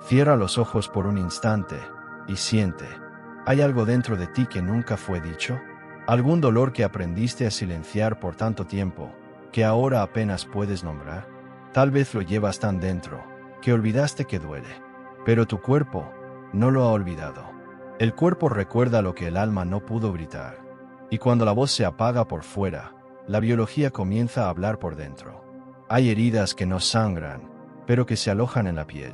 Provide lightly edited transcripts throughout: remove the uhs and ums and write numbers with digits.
Cierra los ojos por un instante y siente. ¿Hay algo dentro de ti que nunca fue dicho? ¿Algún dolor que aprendiste a silenciar por tanto tiempo, que ahora apenas puedes nombrar? Tal vez lo llevas tan dentro, que olvidaste que duele. Pero tu cuerpo no lo ha olvidado. El cuerpo recuerda lo que el alma no pudo gritar. Y cuando la voz se apaga por fuera, la biología comienza a hablar por dentro. Hay heridas que no sangran, pero que se alojan en la piel.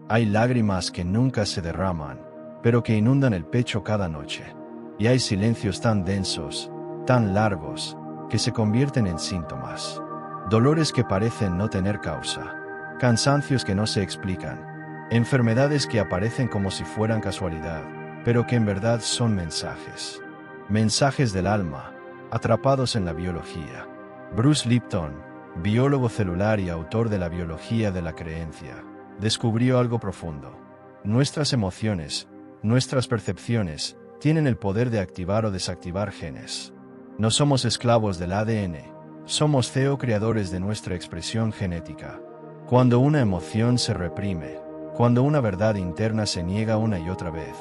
Hay lágrimas que nunca se derraman, pero que inundan el pecho cada noche. Y hay silencios tan densos, tan largos, que se convierten en síntomas. Dolores que parecen no tener causa. Cansancios que no se explican. Enfermedades que aparecen como si fueran casualidad, pero que en verdad son mensajes. Mensajes del alma, atrapados en la biología. Bruce Lipton, biólogo celular y autor de La biología de la creencia, descubrió algo profundo. Nuestras emociones, nuestras percepciones, tienen el poder de activar o desactivar genes. No somos esclavos del ADN, somos co-creadores de nuestra expresión genética. Cuando una emoción se reprime, cuando una verdad interna se niega una y otra vez,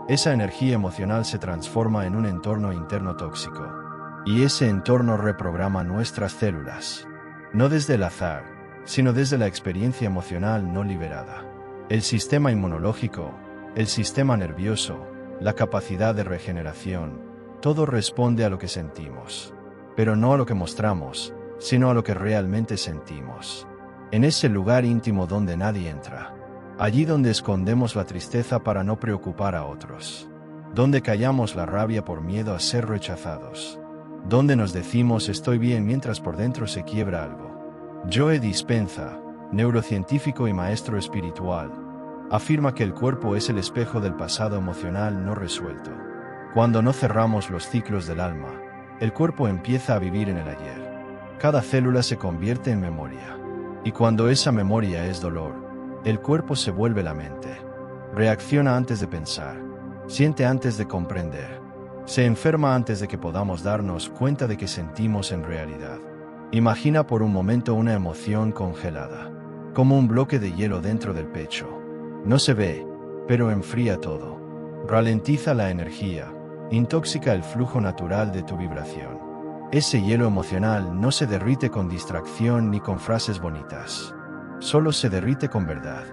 esa energía emocional se transforma en un entorno interno tóxico. Y ese entorno reprograma nuestras células. No desde el azar, sino desde la experiencia emocional no liberada. El sistema inmunológico, el sistema nervioso, la capacidad de regeneración, todo responde a lo que sentimos. Pero no a lo que mostramos, sino a lo que realmente sentimos. En ese lugar íntimo donde nadie entra. Allí donde escondemos la tristeza para no preocupar a otros. Donde callamos la rabia por miedo a ser rechazados. Donde nos decimos estoy bien mientras por dentro se quiebra algo. Joe Dispenza, neurocientífico y maestro espiritual, afirma que el cuerpo es el espejo del pasado emocional no resuelto. Cuando no cerramos los ciclos del alma, el cuerpo empieza a vivir en el ayer. Cada célula se convierte en memoria. Y cuando esa memoria es dolor, el cuerpo se vuelve la mente. Reacciona antes de pensar. Siente antes de comprender. Se enferma antes de que podamos darnos cuenta de que sentimos en realidad. Imagina por un momento una emoción congelada, como un bloque de hielo dentro del pecho. No se ve, pero enfría todo. Ralentiza la energía, intoxica el flujo natural de tu vibración. Ese hielo emocional no se derrite con distracción ni con frases bonitas. Solo se derrite con verdad,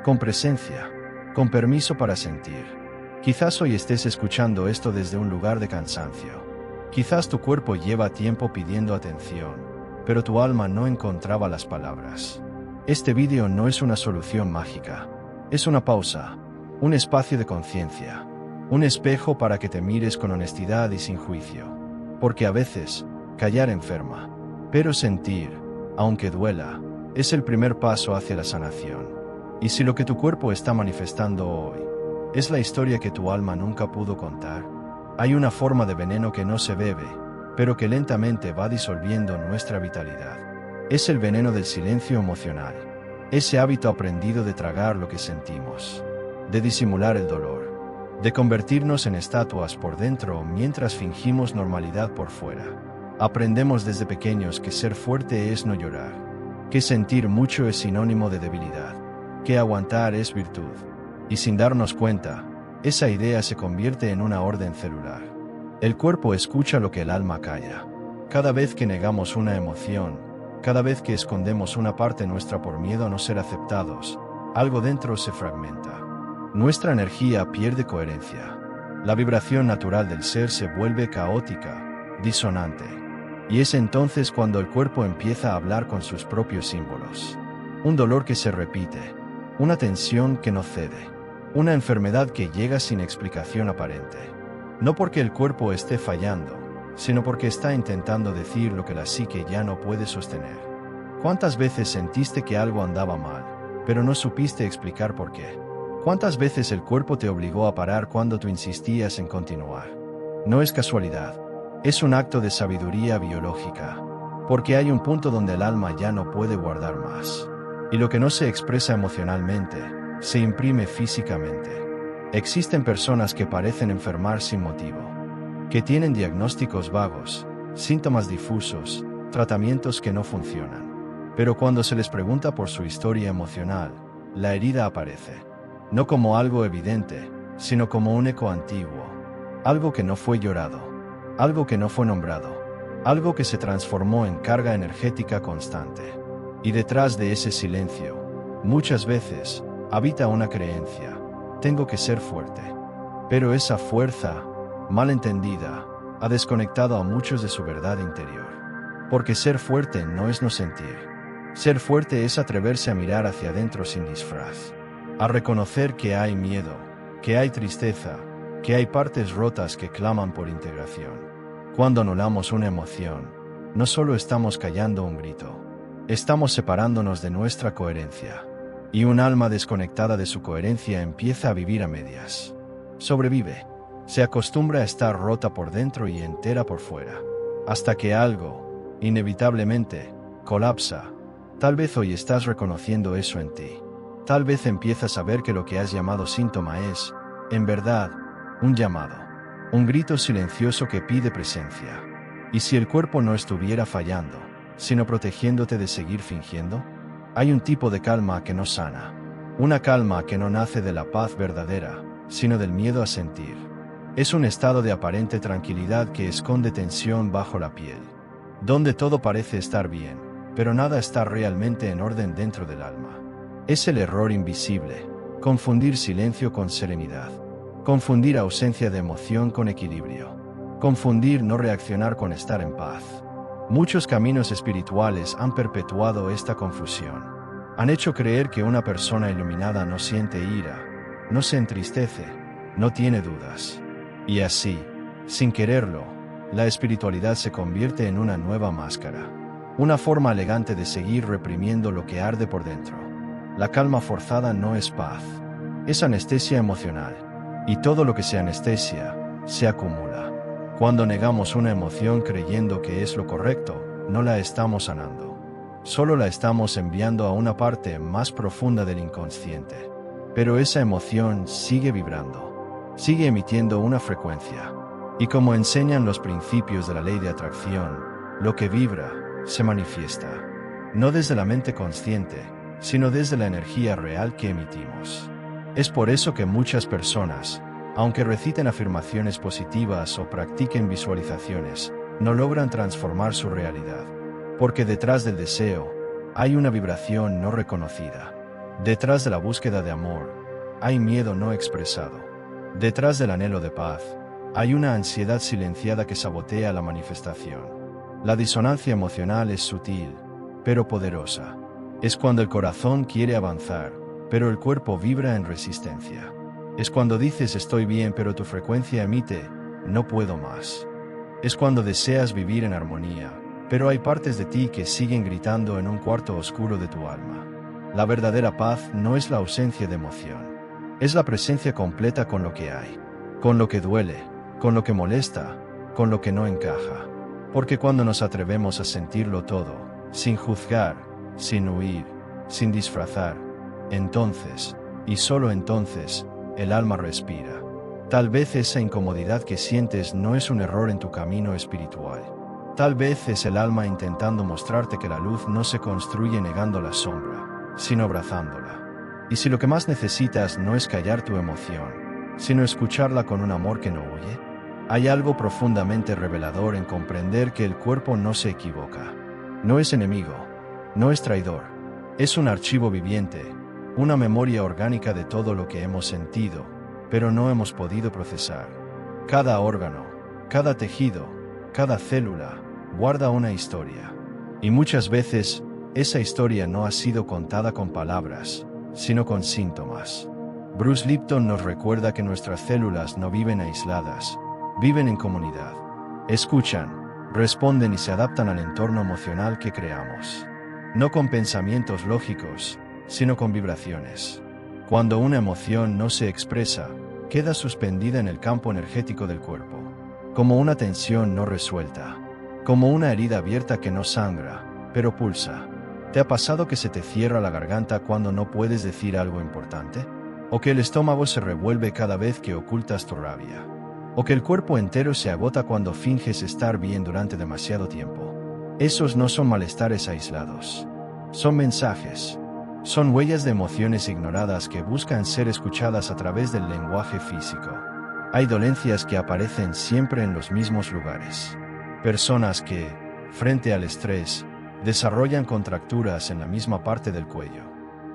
con presencia, con permiso para sentir. Quizás hoy estés escuchando esto desde un lugar de cansancio. Quizás tu cuerpo lleva tiempo pidiendo atención, pero tu alma no encontraba las palabras. Este vídeo no es una solución mágica. Es una pausa, un espacio de conciencia, un espejo para que te mires con honestidad y sin juicio. Porque a veces, callar enferma, pero sentir, aunque duela, es el primer paso hacia la sanación. Y si lo que tu cuerpo está manifestando hoy es la historia que tu alma nunca pudo contar, hay una forma de veneno que no se bebe, pero que lentamente va disolviendo nuestra vitalidad. Es el veneno del silencio emocional, ese hábito aprendido de tragar lo que sentimos, de disimular el dolor, de convertirnos en estatuas por dentro mientras fingimos normalidad por fuera. Aprendemos desde pequeños que ser fuerte es no llorar, que sentir mucho es sinónimo de debilidad, que aguantar es virtud. Y sin darnos cuenta, esa idea se convierte en una orden celular. El cuerpo escucha lo que el alma calla. Cada vez que negamos una emoción, cada vez que escondemos una parte nuestra por miedo a no ser aceptados, algo dentro se fragmenta. Nuestra energía pierde coherencia. La vibración natural del ser se vuelve caótica, disonante. Y es entonces cuando el cuerpo empieza a hablar con sus propios símbolos. Un dolor que se repite, una tensión que no cede, una enfermedad que llega sin explicación aparente. No porque el cuerpo esté fallando, sino porque está intentando decir lo que la psique ya no puede sostener. ¿Cuántas veces sentiste que algo andaba mal, pero no supiste explicar por qué? ¿Cuántas veces el cuerpo te obligó a parar cuando tú insistías en continuar? No es casualidad. Es un acto de sabiduría biológica, porque hay un punto donde el alma ya no puede guardar más. Y lo que no se expresa emocionalmente, se imprime físicamente. Existen personas que parecen enfermar sin motivo, que tienen diagnósticos vagos, síntomas difusos, tratamientos que no funcionan. Pero cuando se les pregunta por su historia emocional, la herida aparece. no como algo evidente, sino como un eco antiguo, algo que no fue llorado, algo que no fue nombrado, algo que se transformó en carga energética constante. Y detrás de ese silencio, muchas veces, habita una creencia: tengo que ser fuerte. Pero esa fuerza, mal entendida, ha desconectado a muchos de su verdad interior. Porque ser fuerte no es no sentir. Ser fuerte es atreverse a mirar hacia adentro sin disfraz. A reconocer que hay miedo, que hay tristeza, que hay partes rotas que claman por integración. Cuando anulamos una emoción, no solo estamos callando un grito, estamos separándonos de nuestra coherencia. Y un alma desconectada de su coherencia empieza a vivir a medias. Sobrevive. Se acostumbra a estar rota por dentro y entera por fuera. Hasta que algo, inevitablemente, colapsa. Tal vez hoy estás reconociendo eso en ti. Tal vez empiezas a ver que lo que has llamado síntoma es, en verdad, un llamado. Un grito silencioso que pide presencia. ¿Y si el cuerpo no estuviera fallando, sino protegiéndote de seguir fingiendo? Hay un tipo de calma que no sana. Una calma que no nace de la paz verdadera, sino del miedo a sentir. Es un estado de aparente tranquilidad que esconde tensión bajo la piel. Donde todo parece estar bien, pero nada está realmente en orden dentro del alma. Es el error invisible: confundir silencio con serenidad. Confundir ausencia de emoción con equilibrio. Confundir no reaccionar con estar en paz. Muchos caminos espirituales han perpetuado esta confusión. Han hecho creer que una persona iluminada no siente ira, no se entristece, no tiene dudas. Y así, sin quererlo, la espiritualidad se convierte en una nueva máscara. Una forma elegante de seguir reprimiendo lo que arde por dentro. La calma forzada no es paz. Es anestesia emocional. Y todo lo que se anestesia, se acumula. Cuando negamos una emoción creyendo que es lo correcto, no la estamos sanando. Solo la estamos enviando a una parte más profunda del inconsciente. Pero esa emoción sigue vibrando. Sigue emitiendo una frecuencia. Y como enseñan los principios de la ley de atracción, lo que vibra, se manifiesta. No desde la mente consciente, sino desde la energía real que emitimos. Es por eso que muchas personas, aunque reciten afirmaciones positivas o practiquen visualizaciones, no logran transformar su realidad. Porque detrás del deseo, hay una vibración no reconocida. Detrás de la búsqueda de amor, hay miedo no expresado. Detrás del anhelo de paz, hay una ansiedad silenciada que sabotea la manifestación. La disonancia emocional es sutil, pero poderosa. Es cuando el corazón quiere avanzar, pero el cuerpo vibra en resistencia. Es cuando dices estoy bien, pero tu frecuencia emite no puedo más. Es cuando deseas vivir en armonía, pero hay partes de ti que siguen gritando en un cuarto oscuro de tu alma. La verdadera paz no es la ausencia de emoción. Es la presencia completa con lo que hay, con lo que duele, con lo que molesta, con lo que no encaja. Porque cuando nos atrevemos a sentirlo todo, sin juzgar, sin huir, sin disfrazar, entonces, y solo entonces, el alma respira. Tal vez esa incomodidad que sientes no es un error en tu camino espiritual. Tal vez es el alma intentando mostrarte que la luz no se construye negando la sombra, sino abrazándola. Y si lo que más necesitas no es callar tu emoción, sino escucharla con un amor que no huye, hay algo profundamente revelador en comprender que el cuerpo no se equivoca. No es enemigo, no es traidor. Es un archivo viviente, una memoria orgánica de todo lo que hemos sentido, pero no hemos podido procesar. Cada órgano, cada tejido, cada célula, guarda una historia. Y muchas veces, esa historia no ha sido contada con palabras, sino con síntomas. Bruce Lipton nos recuerda que nuestras células no viven aisladas, viven en comunidad. Escuchan, responden y se adaptan al entorno emocional que creamos. No con pensamientos lógicos, sino con vibraciones. Cuando una emoción no se expresa, queda suspendida en el campo energético del cuerpo, como una tensión no resuelta, como una herida abierta que no sangra, pero pulsa. ¿Te ha pasado que se te cierra la garganta cuando no puedes decir algo importante? ¿O que el estómago se revuelve cada vez que ocultas tu rabia? ¿O que el cuerpo entero se agota cuando finges estar bien durante demasiado tiempo? Esos no son malestares aislados. Son mensajes. Son huellas de emociones ignoradas que buscan ser escuchadas a través del lenguaje físico. Hay dolencias que aparecen siempre en los mismos lugares. Personas que, frente al estrés, desarrollan contracturas en la misma parte del cuello.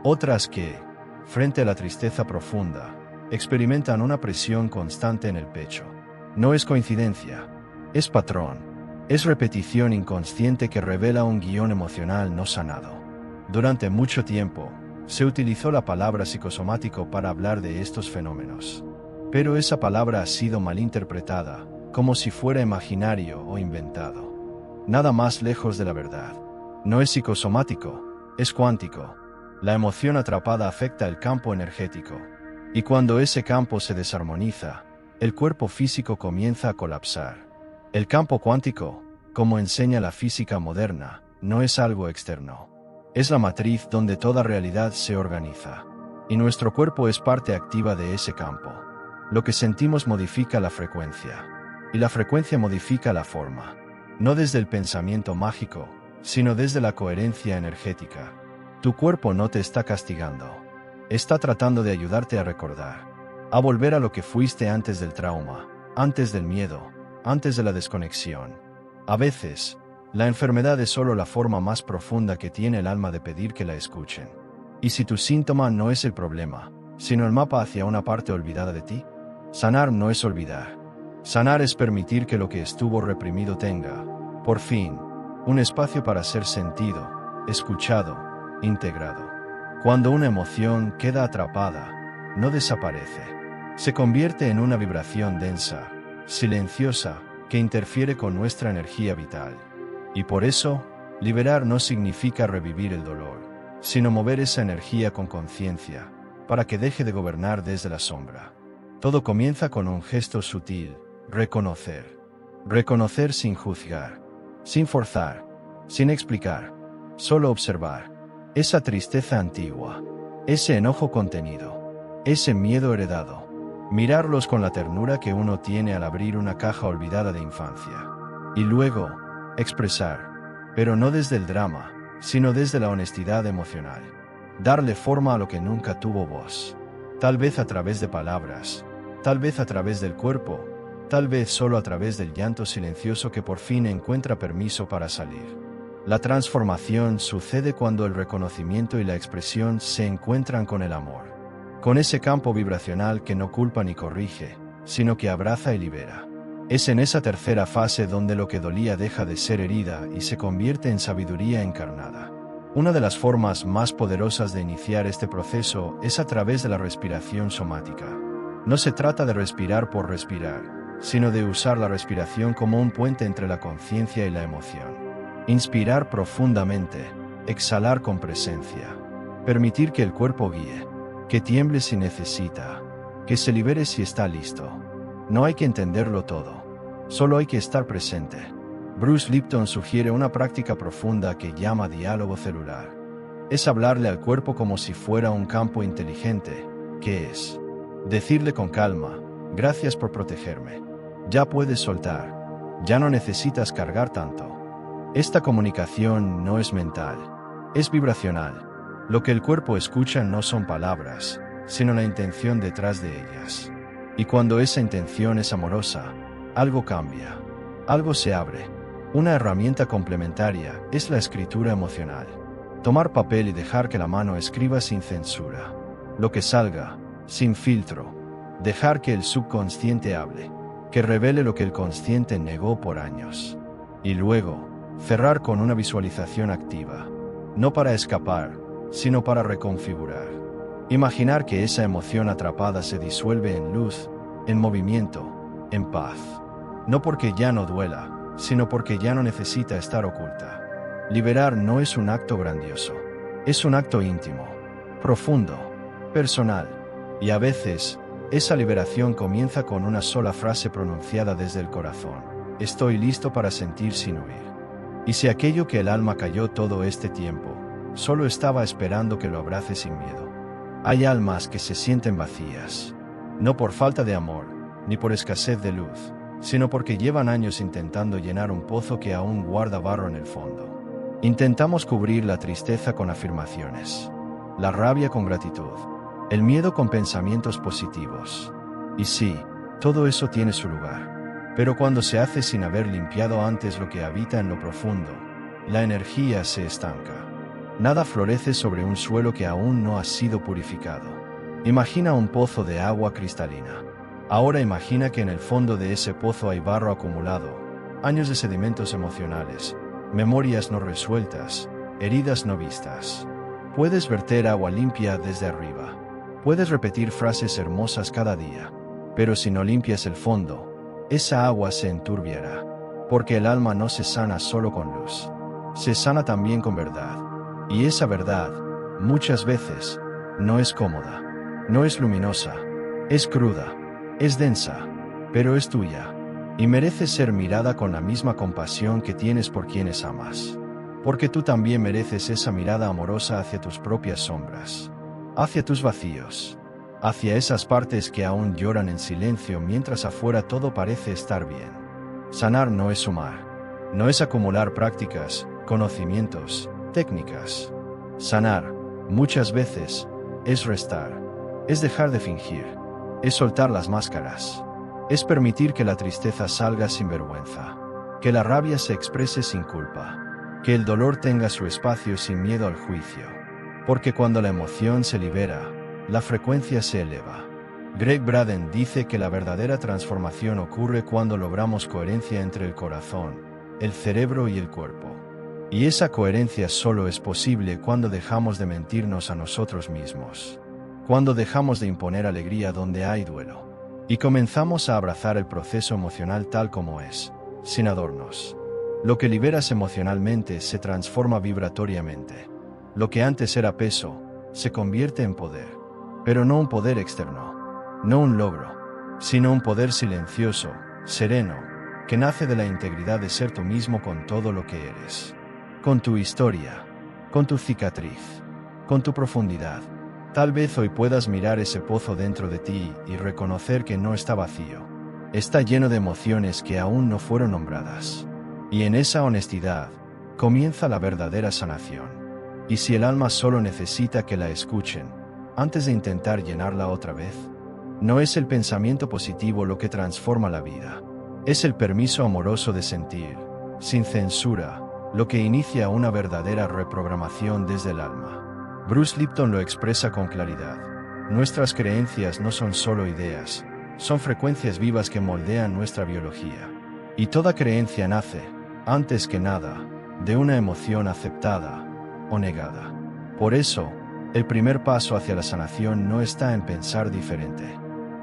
Otras que, frente a la tristeza profunda, experimentan una presión constante en el pecho. No es coincidencia, es patrón, es repetición inconsciente que revela un guión emocional no sanado. Durante mucho tiempo, se utilizó la palabra psicosomático para hablar de estos fenómenos. Pero esa palabra ha sido malinterpretada, como si fuera imaginario o inventado. Nada más lejos de la verdad. No es psicosomático, es cuántico. La emoción atrapada afecta el campo energético. Y cuando ese campo se desarmoniza, el cuerpo físico comienza a colapsar. El campo cuántico, como enseña la física moderna, no es algo externo. Es la matriz donde toda realidad se organiza. Y nuestro cuerpo es parte activa de ese campo. Lo que sentimos modifica la frecuencia. Y la frecuencia modifica la forma. No desde el pensamiento mágico, sino desde la coherencia energética. Tu cuerpo no te está castigando. Está tratando de ayudarte a recordar. A volver a lo que fuiste antes del trauma, antes del miedo, antes de la desconexión. A veces, la enfermedad es solo la forma más profunda que tiene el alma de pedir que la escuchen. Y si tu síntoma no es el problema, sino el mapa hacia una parte olvidada de ti, sanar no es olvidar. Sanar es permitir que lo que estuvo reprimido tenga, por fin, un espacio para ser sentido, escuchado, integrado. Cuando una emoción queda atrapada, no desaparece. Se convierte en una vibración densa, silenciosa, que interfiere con nuestra energía vital. Y por eso, liberar no significa revivir el dolor, sino mover esa energía con conciencia, para que deje de gobernar desde la sombra. Todo comienza con un gesto sutil, reconocer. Reconocer sin juzgar, sin forzar, sin explicar, solo observar. Esa tristeza antigua, ese enojo contenido, ese miedo heredado. Mirarlos con la ternura que uno tiene al abrir una caja olvidada de infancia. Y luego, expresar, pero no desde el drama, sino desde la honestidad emocional. Darle forma a lo que nunca tuvo voz. Tal vez a través de palabras, tal vez a través del cuerpo, tal vez solo a través del llanto silencioso que por fin encuentra permiso para salir. La transformación sucede cuando el reconocimiento y la expresión se encuentran con el amor. Con ese campo vibracional que no culpa ni corrige, sino que abraza y libera. Es en esa tercera fase donde lo que dolía deja de ser herida y se convierte en sabiduría encarnada. Una de las formas más poderosas de iniciar este proceso es a través de la respiración somática. No se trata de respirar por respirar, sino de usar la respiración como un puente entre la conciencia y la emoción. Inspirar profundamente, exhalar con presencia. Permitir que el cuerpo guíe, que tiemble si necesita, que se libere si está listo. No hay que entenderlo todo, solo hay que estar presente. Bruce Lipton sugiere una práctica profunda que llama diálogo celular. Es hablarle al cuerpo como si fuera un campo inteligente, que es decirle con calma, gracias por protegerme. Ya puedes soltar, ya no necesitas cargar tanto. Esta comunicación no es mental, es vibracional. Lo que el cuerpo escucha no son palabras, sino la intención detrás de ellas. Y cuando esa intención es amorosa, algo cambia, algo se abre. Una herramienta complementaria es la escritura emocional. Tomar papel y dejar que la mano escriba sin censura. Lo que salga, sin filtro. Dejar que el subconsciente hable, que revele lo que el consciente negó por años. Y luego, cerrar con una visualización activa. No para escapar, sino para reconfigurar. Imaginar que esa emoción atrapada se disuelve en luz, en movimiento, en paz. No porque ya no duela, sino porque ya no necesita estar oculta. Liberar no es un acto grandioso, es un acto íntimo, profundo, personal. Y a veces, esa liberación comienza con una sola frase pronunciada desde el corazón. Estoy listo para sentir sin huir. Y si aquello que el alma calló todo este tiempo, solo estaba esperando que lo abrace sin miedo. Hay almas que se sienten vacías, no por falta de amor, ni por escasez de luz, sino porque llevan años intentando llenar un pozo que aún guarda barro en el fondo. Intentamos cubrir la tristeza con afirmaciones. la rabia con gratitud, el miedo con pensamientos positivos. Y sí, todo eso tiene su lugar. Pero cuando se hace sin haber limpiado antes lo que habita en lo profundo, la energía se estanca. Nada florece sobre un suelo que aún no ha sido purificado. Imagina un pozo de agua cristalina. Ahora imagina que en el fondo de ese pozo hay barro acumulado, años de sedimentos emocionales, memorias no resueltas, heridas no vistas. Puedes verter agua limpia desde arriba. Puedes repetir frases hermosas cada día. Pero si no limpias el fondo, esa agua se enturbiará. Porque el alma no se sana solo con luz. Se sana también con verdad. Y esa verdad, muchas veces, no es cómoda. No es luminosa. Es cruda. Es densa. Pero es tuya. Y merece ser mirada con la misma compasión que tienes por quienes amas. Porque tú también mereces esa mirada amorosa hacia tus propias sombras. Hacia tus vacíos. Hacia esas partes que aún lloran en silencio mientras afuera todo parece estar bien. Sanar no es sumar. No es acumular prácticas, conocimientos, técnicas. Sanar, muchas veces, es restar. Es dejar de fingir. Es soltar las máscaras. Es permitir que la tristeza salga sin vergüenza. Que la rabia se exprese sin culpa. Que el dolor tenga su espacio sin miedo al juicio. Porque cuando la emoción se libera, la frecuencia se eleva. Gregg Braden dice que la verdadera transformación ocurre cuando logramos coherencia entre el corazón, el cerebro y el cuerpo. Y esa coherencia solo es posible cuando dejamos de mentirnos a nosotros mismos. Cuando dejamos de imponer alegría donde hay duelo. Y comenzamos a abrazar el proceso emocional tal como es, sin adornos. Lo que liberas emocionalmente se transforma vibratoriamente. Lo que antes era peso, se convierte en poder. Pero no un poder externo. No un logro. Sino un poder silencioso, sereno, que nace de la integridad de ser tú mismo con todo lo que eres. Con tu historia, con tu cicatriz, con tu profundidad. Tal vez hoy puedas mirar ese pozo dentro de ti y reconocer que no está vacío. Está lleno de emociones que aún no fueron nombradas. Y en esa honestidad, comienza la verdadera sanación. Y si el alma solo necesita que la escuchen, antes de intentar llenarla otra vez, no es el pensamiento positivo lo que transforma la vida. Es el permiso amoroso de sentir, sin censura, lo que inicia una verdadera reprogramación desde el alma. Bruce Lipton lo expresa con claridad. Nuestras creencias no son solo ideas, son frecuencias vivas que moldean nuestra biología. Y toda creencia nace, antes que nada, de una emoción aceptada o negada. Por eso, el primer paso hacia la sanación no está en pensar diferente.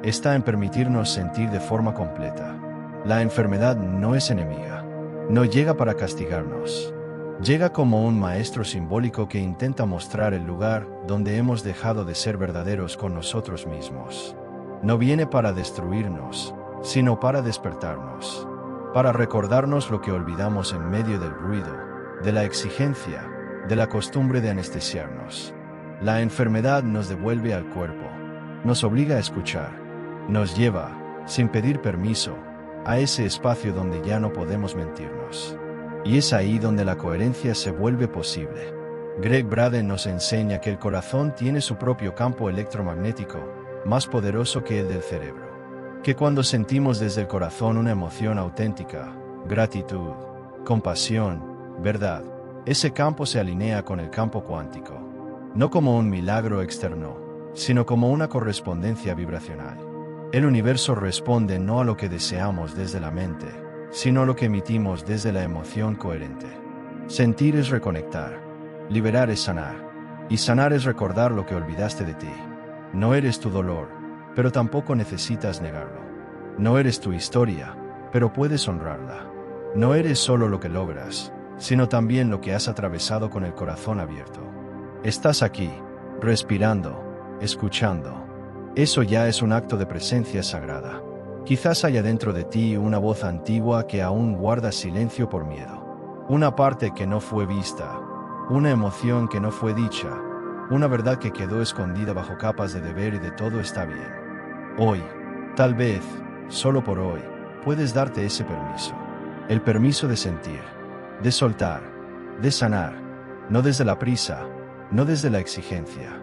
Está en permitirnos sentir de forma completa. La enfermedad no es enemiga. No llega para castigarnos. Llega como un maestro simbólico que intenta mostrar el lugar donde hemos dejado de ser verdaderos con nosotros mismos. No viene para destruirnos, sino para despertarnos. Para recordarnos lo que olvidamos en medio del ruido, de la exigencia, de la costumbre de anestesiarnos. La enfermedad nos devuelve al cuerpo, nos obliga a escuchar, nos lleva, sin pedir permiso, a ese espacio donde ya no podemos mentirnos. Y es ahí donde la coherencia se vuelve posible. Gregg Braden nos enseña que el corazón tiene su propio campo electromagnético, más poderoso que el del cerebro. Que cuando sentimos desde el corazón una emoción auténtica, gratitud, compasión, verdad, ese campo se alinea con el campo cuántico. No como un milagro externo, sino como una correspondencia vibracional. El universo responde no a lo que deseamos desde la mente, sino a lo que emitimos desde la emoción coherente. Sentir es reconectar, liberar es sanar, y sanar es recordar lo que olvidaste de ti. No eres tu dolor, pero tampoco necesitas negarlo. No eres tu historia, pero puedes honrarla. No eres solo lo que logras, sino también lo que has atravesado con el corazón abierto. Estás aquí, respirando, escuchando. Eso ya es un acto de presencia sagrada. Quizás haya dentro de ti una voz antigua que aún guarda silencio por miedo. Una parte que no fue vista, una emoción que no fue dicha, una verdad que quedó escondida bajo capas de deber y de todo está bien. Hoy, tal vez, solo por hoy, puedes darte ese permiso. El permiso de sentir, de soltar, de sanar, no desde la prisa, no desde la exigencia,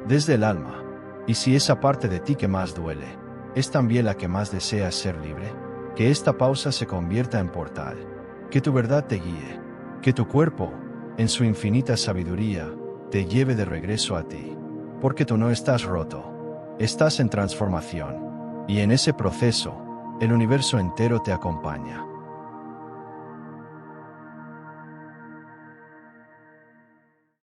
desde el alma. Y si esa parte de ti que más duele es también la que más desea ser libre, que esta pausa se convierta en portal, que tu verdad te guíe, que tu cuerpo, en su infinita sabiduría, te lleve de regreso a ti. Porque tú no estás roto, estás en transformación, y en ese proceso, el universo entero te acompaña.